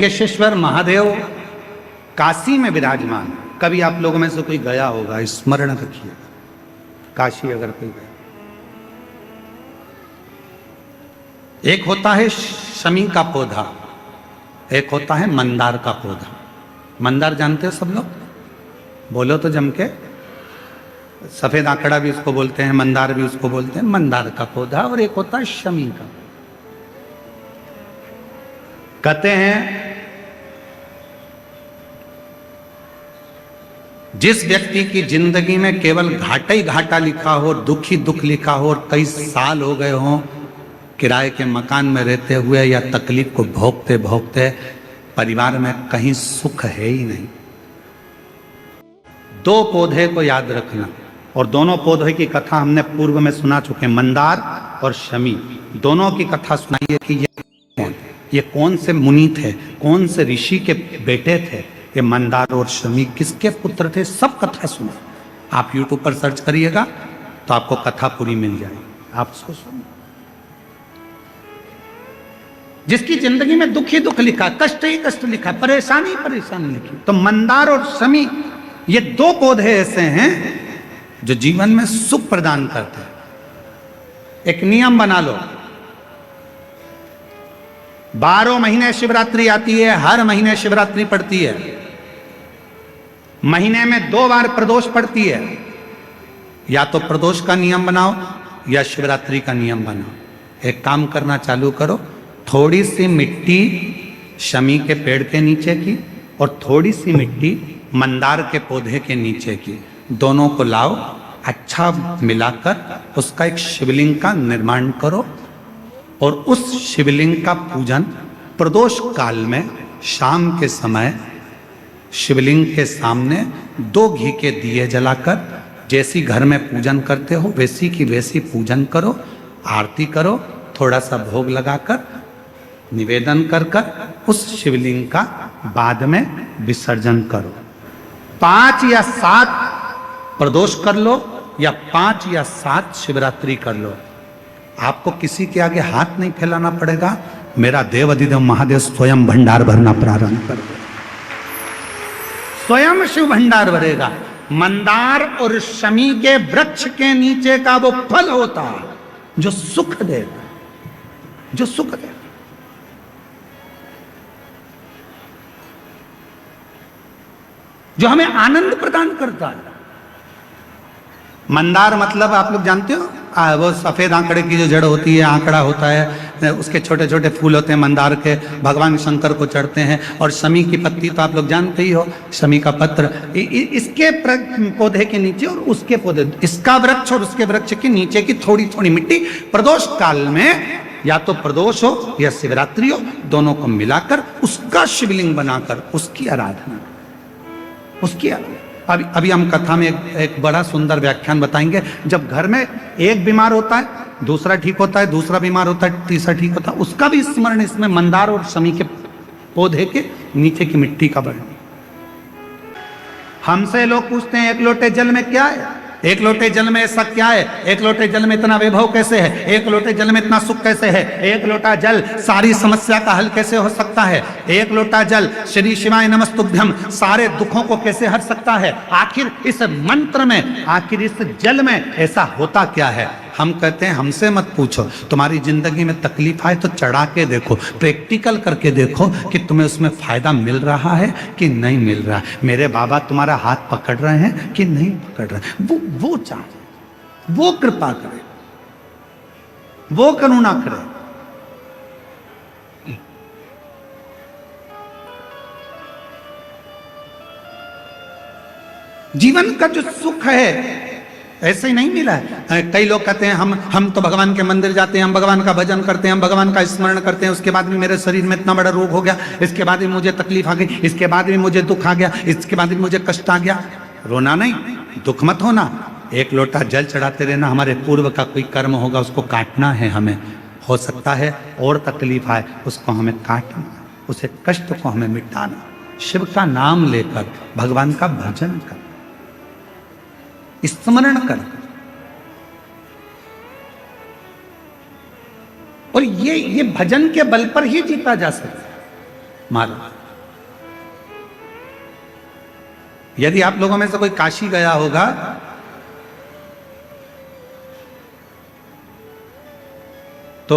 केशेश्वर महादेव काशी में विराजमान। कभी आप लोगों में से कोई गया होगा, स्मरण रखिए, काशी अगर कोई गया। एक होता है शमी का पौधा, एक होता है मंदार का पौधा। मंदार जानते हो सब लोग? बोलो तो जम के। सफेद आंकड़ा भी उसको बोलते हैं, मंदार भी उसको बोलते हैं। मंदार का पौधा और एक होता है शमी का। कहते हैं जिस व्यक्ति की जिंदगी में केवल घाटा ही घाटा लिखा हो, दुख ही दुख लिखा हो और कई साल हो गए हों किराए के मकान में रहते हुए या तकलीफ को भोगते भोगते, परिवार में कहीं सुख है ही नहीं। दो पौधे को याद रखना, और दोनों पौधे की कथा हमने पूर्व में सुना चुके, मंदार और शमी। दोनों की कथा सुनाइए कि ये कौन से मुनि थे, कौन से ऋषि के बेटे थे, ये मंदार और शमी किसके पुत्र थे, सब कथा सुनो। आप यूट्यूब पर सर्च करिएगा तो आपको कथा पूरी मिल जाएगी, आप उसको सुनो। जिसकी जिंदगी में दुख ही दुख लिखा, कष्ट ही कष्ट लिखा, परेशानी ही परेशानी लिखी, तो मंदार और शमी ये दो पौधे ऐसे हैं जो जीवन में सुख प्रदान करते हैं। एक नियम बना लो, 12 महीने शिवरात्रि आती है, हर महीने शिवरात्रि पड़ती है, महीने में 2 बार प्रदोष पड़ती है। या तो प्रदोष का नियम बनाओ या शिवरात्रि का नियम बनाओ। एक काम करना चालू करो, थोड़ी सी मिट्टी शमी के पेड़ के नीचे की और थोड़ी सी मिट्टी मंदार के पौधे के नीचे की, दोनों को लाओ, अच्छा मिलाकर उसका एक शिवलिंग का निर्माण करो और उस शिवलिंग का पूजन प्रदोष काल में शाम के समय शिवलिंग के सामने 2 घी के दिए जलाकर, जैसी घर में पूजन करते हो वैसी की वैसी पूजन करो, आरती करो, थोड़ा सा भोग लगाकर निवेदन कर उस शिवलिंग का बाद में विसर्जन करो। 5 या 7 प्रदोष कर लो या 5 या 7 शिवरात्रि कर लो, आपको किसी के आगे हाथ नहीं फैलाना पड़ेगा। मेरा देव अधिदेव महादेव स्वयं भंडार भरना प्रारंभ कर दे, स्वयं शिव भंडार भरेगा। मंदार और शमी के वृक्ष के नीचे का वो फल होता है जो सुख देगा, जो सुख देगा। जो हमें आनंद प्रदान करता है। मंदार मतलब आप लोग जानते हो, वो सफेद आंकड़े की जो जड़ होती है, आंकड़ा होता है, उसके छोटे छोटे फूल होते हैं मंदार के, भगवान शंकर को चढ़ते हैं। और शमी की पत्ती तो आप लोग जानते ही हो, शमी का पत्र, इसके पौधे के नीचे और उसके पौधे, इसका वृक्ष और उसके वृक्ष के नीचे की थोड़ी थोड़ी मिट्टी प्रदोष काल में या तो प्रदोष हो या शिवरात्रि हो, दोनों को मिलाकर उसका शिवलिंग बनाकर उसकी आराधना, उसकी अभी हम कथा में एक बड़ा सुंदर व्याख्यान बताएंगे। जब घर में एक बीमार होता है, दूसरा ठीक होता है, दूसरा बीमार होता है, तीसरा ठीक होता है, उसका भी स्मरण इसमें मंदार और शमी के पौधे के नीचे की मिट्टी का वर्णन। हमसे लोग पूछते हैं 1 लोटे जल में क्या है, 1 लोटे जल में ऐसा क्या है, 1 लोटे जल में इतना वैभव कैसे है, 1 लोटे जल में इतना सुख कैसे है, 1 लोटा जल सारी समस्या का हल कैसे हो सकता है, 1 लोटा जल श्री शिवाय नमस्तुभ्यम सारे दुखों को कैसे हर सकता है। आखिर इस मंत्र में, आखिर इस जल में ऐसा होता क्या है। हम कहते हैं हमसे मत पूछो, तुम्हारी जिंदगी में तकलीफ आए तो चढ़ा के देखो, प्रैक्टिकल करके देखो कि तुम्हें उसमें फायदा मिल रहा है कि नहीं मिल रहा है। मेरे बाबा तुम्हारा हाथ पकड़ रहे हैं कि नहीं पकड़ रहे, वो चाहे, वो कृपा करे, वो करुणा करे। जीवन का जो सुख है ऐसे ही नहीं मिला है। कई लोग कहते हैं हम तो भगवान के मंदिर जाते हैं, हम भगवान का भजन करते हैं, हम भगवान का स्मरण करते हैं, उसके बाद भी मेरे शरीर में इतना बड़ा रोग हो गया, इसके बाद भी मुझे तकलीफ आ गई, इसके बाद भी मुझे दुख आ गया, इसके बाद भी मुझे कष्ट आ गया। रोना नहीं, दुख मत होना, 1 लोटा जल चढ़ाते रहना। हमारे पूर्व का कोई कर्म होगा, उसको काटना है हमें। हो सकता है और तकलीफ आए, उसको हमें काटना, उसे कष्ट को हमें मिटाना, शिव का नाम लेकर भगवान का भजन कर, स्मरण कर। और ये भजन के बल पर ही जीता जा सकता है। मारो। यदि आप लोगों में से कोई काशी गया होगा तो